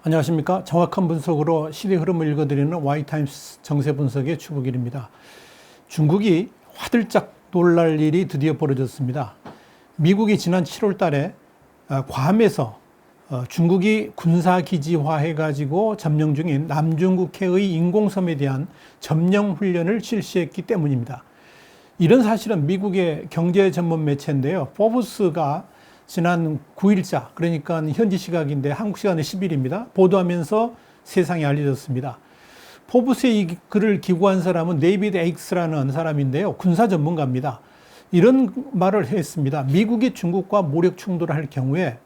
안녕하십니까. 정확한 분석으로 시대 흐름을 읽어드리는 와이타임스 정세 분석의 추국일입니다. 중국이 화들짝 놀랄 일이 드디어 벌어졌습니다. 미국이 지난 7월 달에 괌에서 중국이 군사기지화해가지고 점령 중인 남중국해의 인공섬에 대한 점령 훈련을 실시했기 때문입니다. 이런 사실은 미국의 경제 전문 매체인데요. 포브스가 지난 9일자, 그러니까 현지 시각인데 한국 시간의 10일입니다. 보도하면서 세상에 알려졌습니다. 포브스에 이 글을 기고한 사람은 데이비드 에익스라는 사람인데요. 군사 전문가입니다. 이런 말을 했습니다. 미국이 중국과 무력 충돌을 할 경우에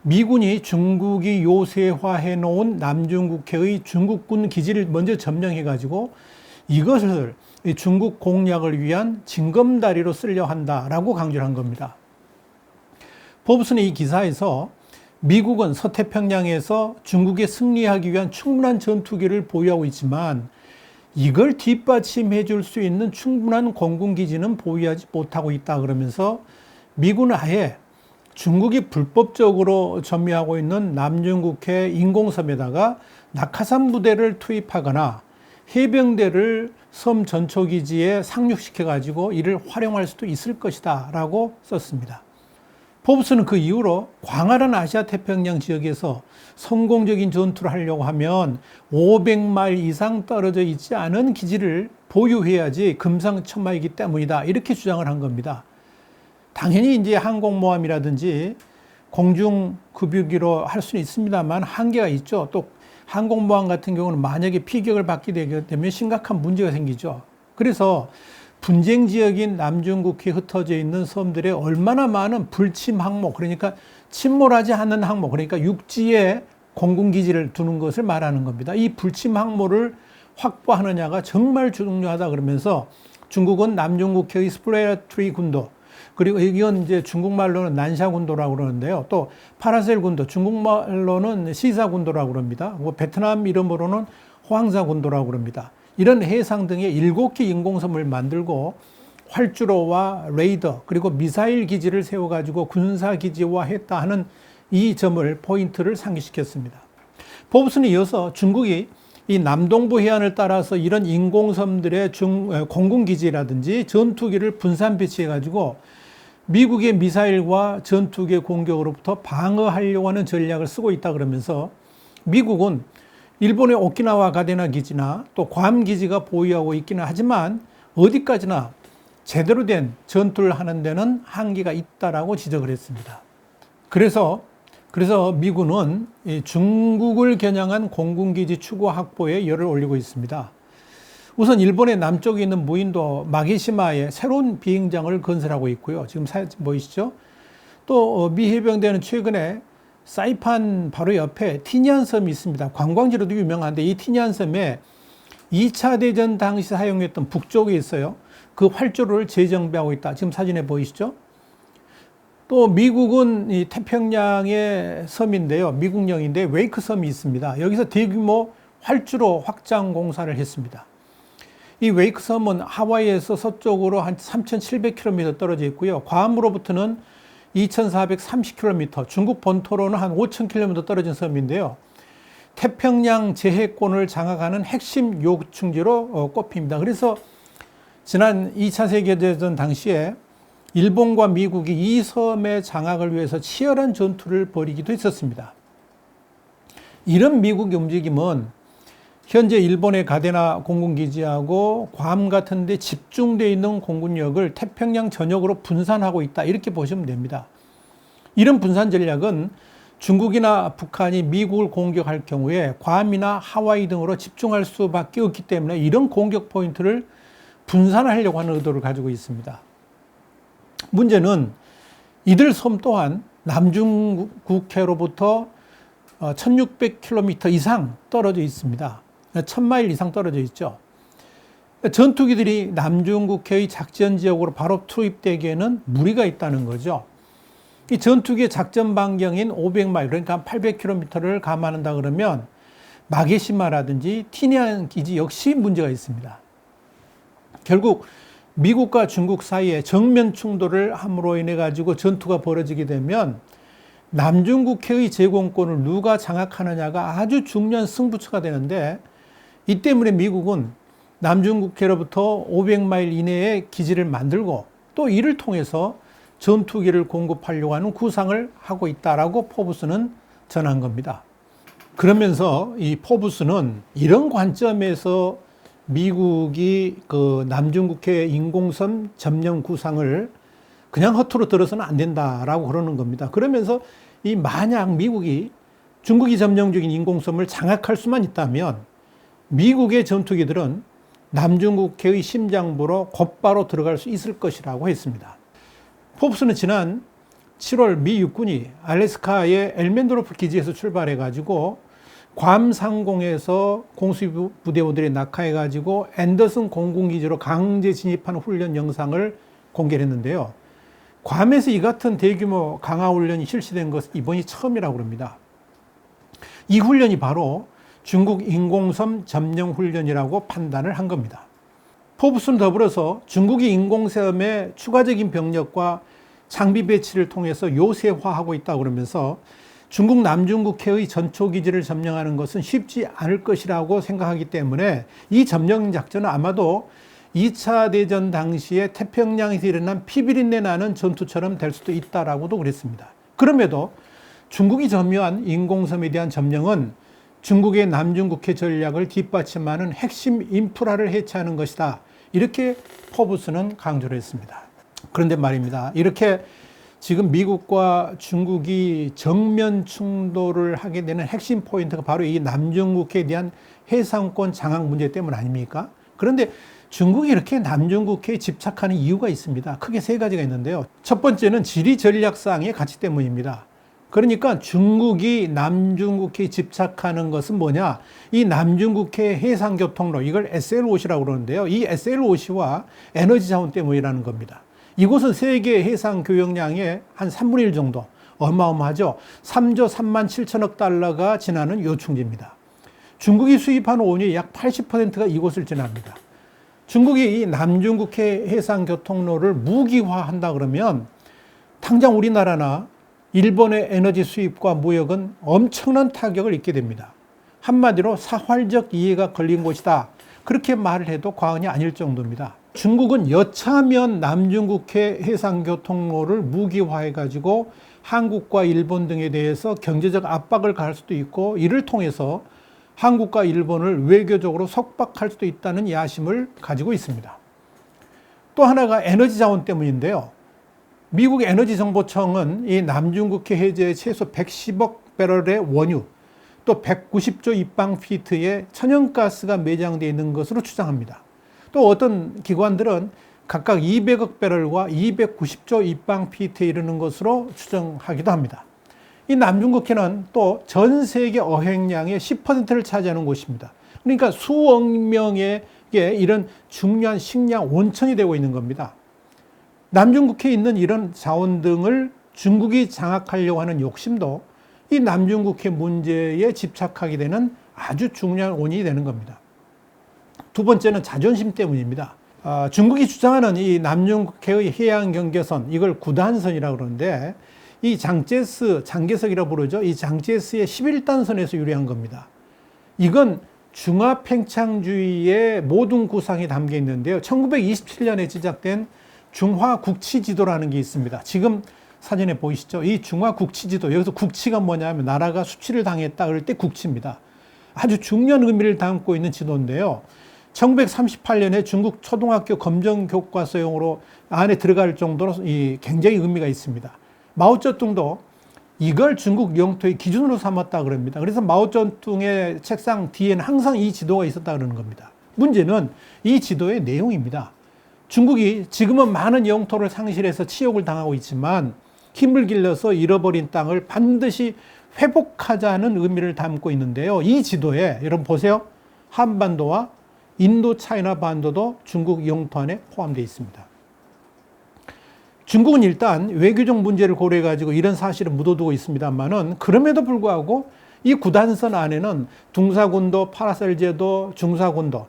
미군이 중국이 요새화해 놓은 남중국해의 중국군 기지를 먼저 점령해가지고 이것을 중국 공략을 위한 징검다리로 쓰려 한다라고 강조를 한 겁니다. 포브스는 이 기사에서 미국은 서태평양에서 중국에 승리하기 위한 충분한 전투기를 보유하고 있지만 이걸 뒷받침해 줄 수 있는 충분한 공군기지는 보유하지 못하고 있다 그러면서 미군은 아예 중국이 불법적으로 점유하고 있는 남중국해 인공섬에다가 낙하산 부대를 투입하거나 해병대를 섬 전초기지에 상륙시켜 가지고 이를 활용할 수도 있을 것이다 라고 썼습니다. 포브스는 그 이후로 광활한 아시아 태평양 지역에서 성공적인 전투를 하려고 하면 500마일 이상 떨어져 있지 않은 기지를 보유해야지 금상첨화이기 때문이다. 이렇게 주장을 한 겁니다. 당연히 이제 항공모함이라든지 공중급유기로 할 수는 있습니다만 한계가 있죠. 또 항공모함 같은 경우는 만약에 피격을 받게 되게 되면 심각한 문제가 생기죠. 그래서 분쟁 지역인 남중국해에 흩어져 있는 섬들에 얼마나 많은 불침 항모, 그러니까 침몰하지 않는 항모, 그러니까 육지에 공군기지를 두는 것을 말하는 겁니다. 이 불침 항모를 확보하느냐가 정말 중요하다 그러면서 중국은 남중국해의 스프레어트리 군도, 그리고 이건 이제 중국말로는 난샤군도라고 그러는데요. 또 파라셀 군도, 중국말로는 시사군도라고 그럽니다. 베트남 이름으로는 호황사군도라고 그럽니다. 이런 해상 등의 7개 인공섬을 만들고 활주로와 레이더 그리고 미사일 기지를 세워가지고 군사기지화했다 하는 이 점을 포인트를 상기시켰습니다. 포브스는 이어서 중국이 이 남동부 해안을 따라서 이런 인공섬들의 공군기지라든지 전투기를 분산 배치해가지고 미국의 미사일과 전투기의 공격으로부터 방어하려고 하는 전략을 쓰고 있다 그러면서 미국은 일본의 오키나와 가데나 기지나 또 괌 기지가 보유하고 있기는 하지만 어디까지나 제대로 된 전투를 하는 데는 한계가 있다라고 지적을 했습니다. 그래서 미군은 중국을 겨냥한 공군기지 추구 확보에 열을 올리고 있습니다. 우선 일본의 남쪽에 있는 무인도 마게시마에 새로운 비행장을 건설하고 있고요. 지금 사진 보이시죠? 또 미 해병대는 최근에 사이판 바로 옆에 티니안섬이 있습니다. 관광지로도 유명한데 이 티니안섬에 2차 대전 당시 사용했던 북쪽에 있어요. 그 활주로를 재정비하고 있다. 지금 사진에 보이시죠? 또 미국은 이 태평양의 섬인데요. 미국령인데 웨이크 섬이 있습니다. 여기서 대규모 활주로 확장 공사를 했습니다. 이 웨이크 섬은 하와이에서 서쪽으로 한 3,700km 떨어져 있고요. 괌으로부터는 2,430km, 중국 본토로는 한 5,000km 떨어진 섬인데요. 태평양 제해권을 장악하는 핵심 요충지로 꼽힙니다. 그래서 지난 2차 세계대전 당시에 일본과 미국이 이 섬의 장악을 위해서 치열한 전투를 벌이기도 했었습니다. 이런 미국의 움직임은 현재 일본의 가데나 공군기지하고 괌 같은 데 집중되어 있는 공군력을 태평양 전역으로 분산하고 있다. 이렇게 보시면 됩니다. 이런 분산 전략은 중국이나 북한이 미국을 공격할 경우에 괌이나 하와이 등으로 집중할 수밖에 없기 때문에 이런 공격 포인트를 분산하려고 하는 의도를 가지고 있습니다. 문제는 이들 섬 또한 남중국해로부터 1600km 이상 떨어져 있습니다. 1000마일 이상 떨어져 있죠. 전투기들이 남중국해의 작전 지역으로 바로 투입되기에는 무리가 있다는 거죠. 이 전투기의 작전 반경인 500마일, 그러니까 800km를 감안한다 그러면 마게시마라든지 티니안 기지 역시 문제가 있습니다. 결국 미국과 중국 사이에 정면 충돌을 함으로 인해 가지고 전투가 벌어지게 되면 남중국해의 제공권을 누가 장악하느냐가 아주 중요한 승부처가 되는데, 이 때문에 미국은 남중국해로부터 500마일 이내에 기지를 만들고 또 이를 통해서 전투기를 공급하려고 하는 구상을 하고 있다라고 포브스는 전한 겁니다. 그러면서 이 포브스는 이런 관점에서 미국이 그 남중국해 인공섬 점령 구상을 그냥 허투루 들어서는 안 된다라고 그러는 겁니다. 그러면서 이 만약 미국이 중국이 점령 중인 인공섬을 장악할 수만 있다면 미국의 전투기들은 남중국해의 심장부로 곧바로 들어갈 수 있을 것이라고 했습니다. 포브스는 지난 7월 미 육군이 알래스카의 엘멘드로프 기지에서 출발해가지고 괌 상공에서 공수부대원들이 낙하해가지고 앤더슨 공군기지로 강제 진입하는 훈련 영상을 공개했는데요. 괌에서 이 같은 대규모 강화 훈련이 실시된 것은 이번이 처음이라고 합니다. 이 훈련이 바로 중국 인공섬 점령 훈련이라고 판단을 한 겁니다. 포브스는 더불어서 중국이 인공섬의 추가적인 병력과 장비 배치를 통해서 요새화하고 있다고 그러면서 중국 남중국해의 전초기지를 점령하는 것은 쉽지 않을 것이라고 생각하기 때문에 이 점령 작전은 아마도 2차 대전 당시에 태평양에서 일어난 피비린내 나는 전투처럼 될 수도 있다라고도 그랬습니다. 그럼에도 중국이 점유한 인공섬에 대한 점령은 중국의 남중국해 전략을 뒷받침하는 핵심 인프라를 해체하는 것이다. 이렇게 포브스는 강조를 했습니다. 그런데 말입니다. 이렇게 지금 미국과 중국이 정면 충돌을 하게 되는 핵심 포인트가 바로 이 남중국해에 대한 해상권 장악 문제 때문 아닙니까? 그런데 중국이 이렇게 남중국해에 집착하는 이유가 있습니다. 크게 세 가지가 있는데요. 첫 번째는 지리 전략상의 가치 때문입니다. 그러니까 중국이 남중국해에 집착하는 것은 뭐냐? 이 남중국해 해상교통로, 이걸 SLOC라고 그러는데요. 이 SLOC와 에너지 자원 때문이라는 겁니다. 이곳은 세계 해상 교역량의 한 3분의 1 정도, 어마어마하죠. 3조 3만 7천억 달러가 지나는 요충지입니다. 중국이 수입하는 원유의 약 80%가 이곳을 지납니다. 중국이 이 남중국해 해상교통로를 무기화한다 그러면 당장 우리나라나 일본의 에너지 수입과 무역은 엄청난 타격을 입게 됩니다. 한마디로 사활적 이해가 걸린 곳이다. 그렇게 말을 해도 과언이 아닐 정도입니다. 중국은 여차하면 남중국해 해상교통로를 무기화해가지고 한국과 일본 등에 대해서 경제적 압박을 가할 수도 있고, 이를 통해서 한국과 일본을 외교적으로 속박할 수도 있다는 야심을 가지고 있습니다. 또 하나가 에너지 자원 때문인데요. 미국 에너지정보청은 이 남중국해 해저에 최소 110억 배럴의 원유, 또 190조 입방피트의 천연가스가 매장되어 있는 것으로 추정합니다. 또 어떤 기관들은 각각 200억 배럴과 290조 입방피트에 이르는 것으로 추정하기도 합니다. 이 남중국해는 또 전 세계 어획량의 10%를 차지하는 곳입니다. 그러니까 수억 명에게 이런 중요한 식량 온천이 되고 있는 겁니다. 남중국해에 있는 이런 자원 등을 중국이 장악하려고 하는 욕심도 이 남중국해 문제에 집착하게 되는 아주 중요한 원인이 되는 겁니다. 두 번째는 자존심 때문입니다. 중국이 주장하는 이 남중국해의 해양 경계선, 이걸 구단선이라고 그러는데, 이 장제석이라고 부르죠. 이 장제스의 11단선에서 유래한 겁니다. 이건 중화팽창주의의 모든 구상이 담겨 있는데요. 1927년에 제작된 중화국치지도라는 게 있습니다. 지금 사진에 보이시죠? 이 중화국치지도, 여기서 국치가 뭐냐면 나라가 수치를 당했다 그럴 때 국치입니다. 아주 중요한 의미를 담고 있는 지도인데요. 1938년에 중국 초등학교 검정교과서용으로 안에 들어갈 정도로 굉장히 의미가 있습니다. 마오쩌둥도 이걸 중국 영토의 기준으로 삼았다 그럽니다. 그래서 마오쩌둥의 책상 뒤에는 항상 이 지도가 있었다 그러는 겁니다. 문제는 이 지도의 내용입니다. 중국이 지금은 많은 영토를 상실해서 치욕을 당하고 있지만 힘을 길러서 잃어버린 땅을 반드시 회복하자는 의미를 담고 있는데요. 이 지도에 여러분 보세요. 한반도와 인도 차이나 반도도 중국 영토 안에 포함되어 있습니다. 중국은 일단 외교적 문제를 고려해가지고 이런 사실을 묻어두고 있습니다만은, 그럼에도 불구하고 이 구단선 안에는 둥사군도, 파라셀제도, 중사군도,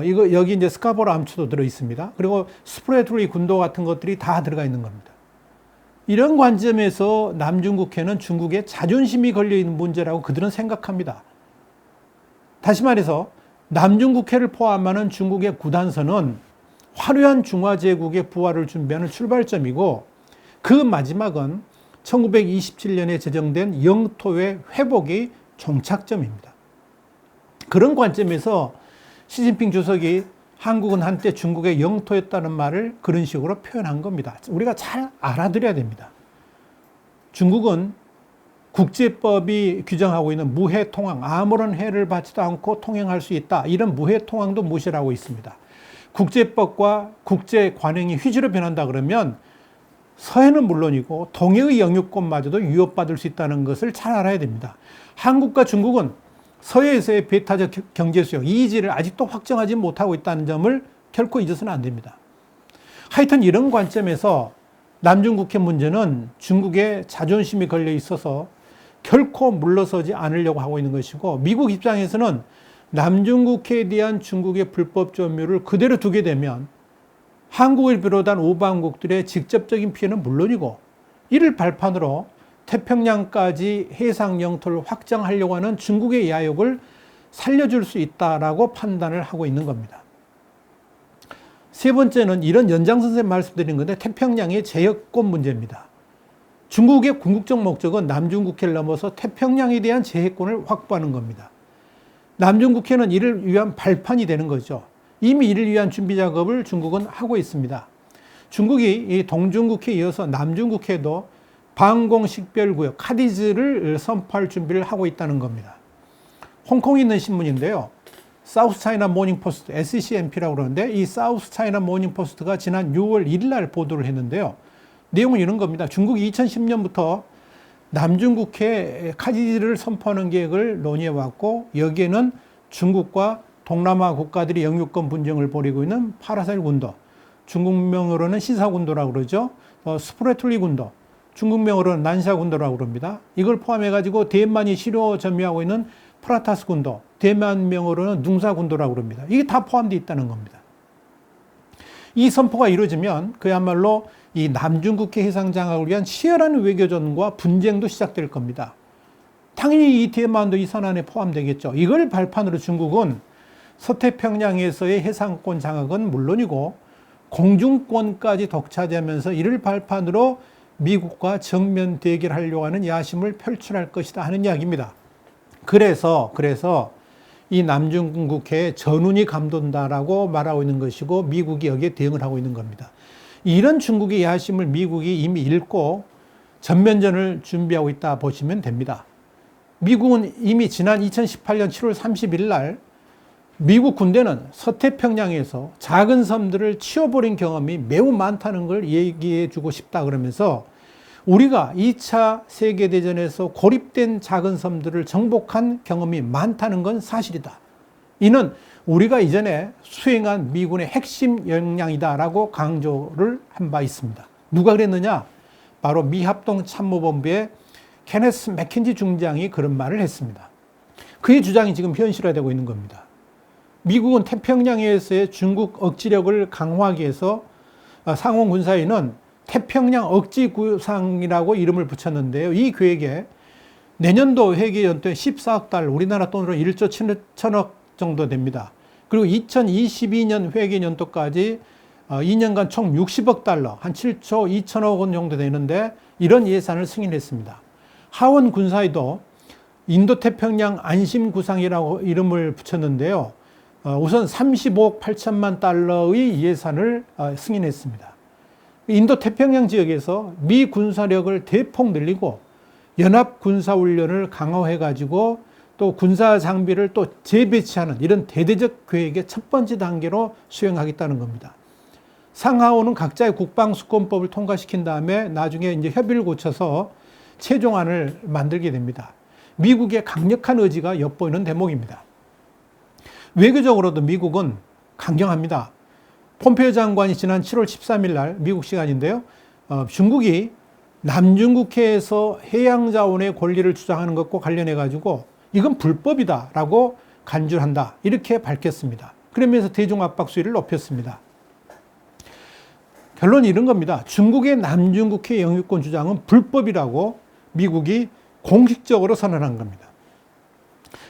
여기 이제 스카보로 암초도 들어 있습니다. 그리고 스프레드리 군도 같은 것들이 다 들어가 있는 겁니다. 이런 관점에서 남중국해는 중국의 자존심이 걸려있는 문제라고 그들은 생각합니다. 다시 말해서 남중국해를 포함하는 중국의 구단선은 화려한 중화제국의 부활을 준비하는 출발점이고 그 마지막은 1927년에 제정된 영토의 회복이 종착점입니다. 그런 관점에서 시진핑 주석이 한국은 한때 중국의 영토였다는 말을 그런 식으로 표현한 겁니다. 우리가 잘 알아들어야 됩니다. 중국은 국제법이 규정하고 있는 무해 통항, 아무런 해를 받지도 않고 통행할 수 있다. 이런 무해 통항도 무시를 하고 있습니다. 국제법과 국제 관행이 휘지로 변한다 그러면 서해는 물론이고 동해의 영유권마저도 위협받을 수 있다는 것을 잘 알아야 됩니다. 한국과 중국은 서해에서의 배타적 경제수역, 이의지를 아직도 확정하지 못하고 있다는 점을 결코 잊어서는 안 됩니다. 하여튼 이런 관점에서 남중국해 문제는 중국의 자존심이 걸려 있어서 결코 물러서지 않으려고 하고 있는 것이고 미국 입장에서는 남중국해에 대한 중국의 불법 점유를 그대로 두게 되면 한국을 비롯한 우방국들의 직접적인 피해는 물론이고 이를 발판으로 태평양까지 해상 영토를 확장하려고 하는 중국의 야욕을 살려줄 수 있다라고 판단을 하고 있는 겁니다. 세 번째는 이런 연장선상에 말씀드린 건데 태평양의 제해권 문제입니다. 중국의 궁극적 목적은 남중국해를 넘어서 태평양에 대한 제해권을 확보하는 겁니다. 남중국해는 이를 위한 발판이 되는 거죠. 이미 이를 위한 준비 작업을 중국은 하고 있습니다. 중국이 이 동중국해에 이어서 남중국해도 방공식별구역 카디즈를 선포할 준비를 하고 있다는 겁니다. 홍콩에 있는 신문인데요. 사우스 차이나 모닝 포스트, SCMP라고 그러는데 이 사우스 차이나 모닝 포스트가 지난 6월 1일 날 보도를 했는데요. 내용은 이런 겁니다. 중국이 2010년부터 남중국해 카디즈를 선포하는 계획을 논의해왔고 여기에는 중국과 동남아 국가들이 영유권 분쟁을 벌이고 있는 파라사일 군도, 중국명으로는 시사군도라고 그러죠. 스프레툴리 군도, 중국명으로는 난샤 군도라고 그럽니다. 이걸 포함해가지고 대만이 실효 점유하고 있는 프라타스 군도, 대만명으로는 둥사 군도라고 그럽니다. 이게 다 포함되어 있다는 겁니다. 이 선포가 이루어지면 그야말로 이 남중국해 해상 장악을 위한 치열한 외교전과 분쟁도 시작될 겁니다. 당연히 이 대만도 이 선안에 포함되겠죠. 이걸 발판으로 중국은 서태평양에서의 해상권 장악은 물론이고 공중권까지 독차지하면서 이를 발판으로 미국과 정면 대결하려고 하는 야심을 표출할 것이다 하는 이야기입니다. 그래서 이 남중국해에 전운이 감돈다라고 말하고 있는 것이고 미국이 여기에 대응을 하고 있는 겁니다. 이런 중국의 야심을 미국이 이미 읽고 전면전을 준비하고 있다 보시면 됩니다. 미국은 이미 지난 2018년 7월 30일 날 미국 군대는 서태평양에서 작은 섬들을 치워버린 경험이 매우 많다는 걸 얘기해 주고 싶다 그러면서 우리가 2차 세계대전에서 고립된 작은 섬들을 정복한 경험이 많다는 건 사실이다. 이는 우리가 이전에 수행한 미군의 핵심 역량이다라고 강조를 한 바 있습니다. 누가 그랬느냐? 바로 미합동참모본부의 케네스 맥킨지 중장이 그런 말을 했습니다. 그의 주장이 지금 현실화되고 있는 겁니다. 미국은 태평양에서의 중국 억지력을 강화하기 위해서 상원 군사위는 태평양 억지구상이라고 이름을 붙였는데요. 이 계획에 내년도 회계 연도에 14억 달러, 우리나라 돈으로 1조 1천억 정도 됩니다. 그리고 2022년 회계 연도까지 2년간 총 60억 달러, 한 7조 2천억 원 정도 되는데 이런 예산을 승인했습니다. 하원 군사위도 인도태평양 안심구상이라고 이름을 붙였는데요. 우선 35억 8천만 달러의 예산을 승인했습니다. 인도태평양 지역에서 미 군사력을 대폭 늘리고 연합 군사훈련을 강화해가지고 또 군사 장비를 또 재배치하는 이런 대대적 계획의 첫 번째 단계로 수행하겠다는 겁니다. 상하원은 각자의 국방수권법을 통과시킨 다음에 나중에 이제 협의를 거쳐서 최종안을 만들게 됩니다. 미국의 강력한 의지가 엿보이는 대목입니다. 외교적으로도 미국은 강경합니다. 폼페이오 장관이 지난 7월 13일 날 미국 시간인데요. 중국이 남중국해에서 해양자원의 권리를 주장하는 것과 관련해 가지고 이건 불법이다라고 간주한다 이렇게 밝혔습니다. 그러면서 대중압박 수위를 높였습니다. 결론이 이런 겁니다. 중국의 남중국해 영유권 주장은 불법이라고 미국이 공식적으로 선언한 겁니다.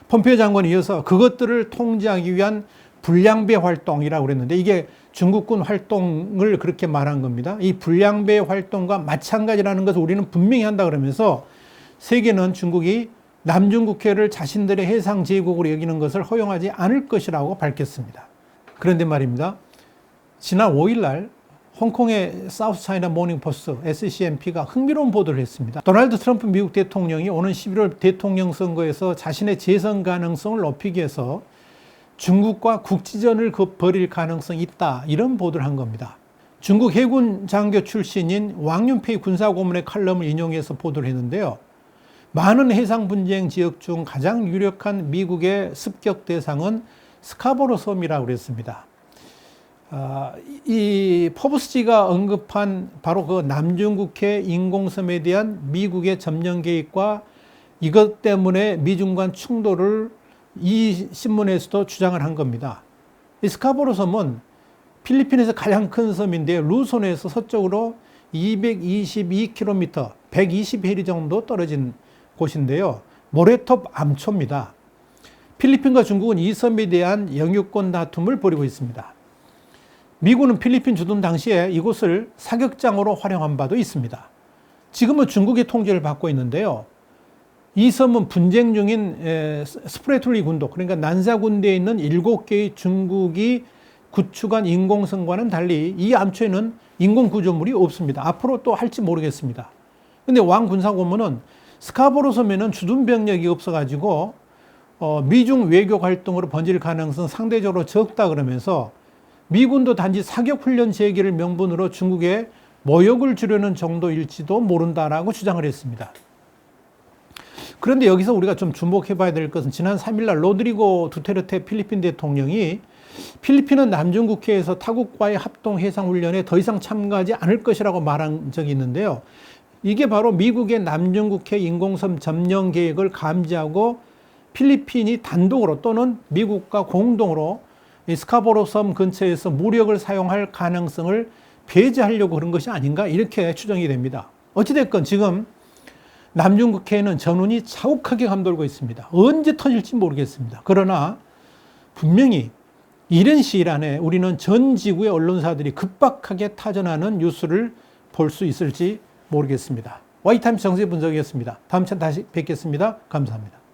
폼페이오 장관이 이어서 그것들을 통제하기 위한 불량배 활동이라고 그랬는데 이게 중국군 활동을 그렇게 말한 겁니다. 이 불량배 활동과 마찬가지라는 것을 우리는 분명히 한다 그러면서 세계는 중국이 남중국해를 자신들의 해상 제국으로 여기는 것을 허용하지 않을 것이라고 밝혔습니다. 그런데 말입니다. 지난 5일 날 홍콩의 사우스 차이나 모닝 포스트 SCMP가 흥미로운 보도를 했습니다. 도널드 트럼프 미국 대통령이 오는 11월 대통령 선거에서 자신의 재선 가능성을 높이기 위해서 중국과 국지전을 벌일 가능성이 있다, 이런 보도를 한 겁니다. 중국 해군 장교 출신인 왕윤페이 군사고문의 칼럼을 인용해서 보도를 했는데요. 많은 해상 분쟁 지역 중 가장 유력한 미국의 습격 대상은 스카보로 섬이라고 그랬습니다. 이 포브스지가 언급한 바로 그 남중국해 인공섬에 대한 미국의 점령 계획과 이것 때문에 미중 간 충돌을 이 신문에서도 주장을 한 겁니다. 이 스카보로 섬은 필리핀에서 가장 큰 섬인데 루손에서 서쪽으로 222km, 120해리 정도 떨어진 곳인데요. 모래톱 암초입니다. 필리핀과 중국은 이 섬에 대한 영유권 다툼을 벌이고 있습니다. 미군은 필리핀 주둔 당시에 이곳을 사격장으로 활용한 바도 있습니다. 지금은 중국의 통제를 받고 있는데요. 이 섬은 분쟁 중인 스프레툴리 군도, 그러니까 난사 군대에 있는 7개의 중국이 구축한 인공섬과는 달리 이 암초에는 인공 구조물이 없습니다. 앞으로 또 할지 모르겠습니다. 근데 왕 군사고문은 스카보로 섬에는 주둔 병력이 없어가지고 미중 외교 활동으로 번질 가능성 상대적으로 적다 그러면서 미군도 단지 사격 훈련 재개를 명분으로 중국에 모욕을 주려는 정도일지도 모른다라고 주장을 했습니다. 그런데 여기서 우리가 좀 주목해 봐야 될 것은 지난 3일날 로드리고 두테르테 필리핀 대통령이 필리핀은 남중국해에서 타국과의 합동 해상훈련에 더 이상 참가하지 않을 것이라고 말한 적이 있는데요. 이게 바로 미국의 남중국해 인공섬 점령 계획을 감지하고 필리핀이 단독으로 또는 미국과 공동으로 이 스카보로 섬 근처에서 무력을 사용할 가능성을 배제하려고 그런 것이 아닌가, 이렇게 추정이 됩니다. 어찌됐건 지금 남중국해에는 전운이 차곡하게 감돌고 있습니다. 언제 터질지 모르겠습니다. 그러나 분명히 이른 시일 안에 우리는 전 지구의 언론사들이 급박하게 타전하는 뉴스를 볼 수 있을지 모르겠습니다. 와이타임스 정세 분석이었습니다. 다음 시간에 다시 뵙겠습니다. 감사합니다.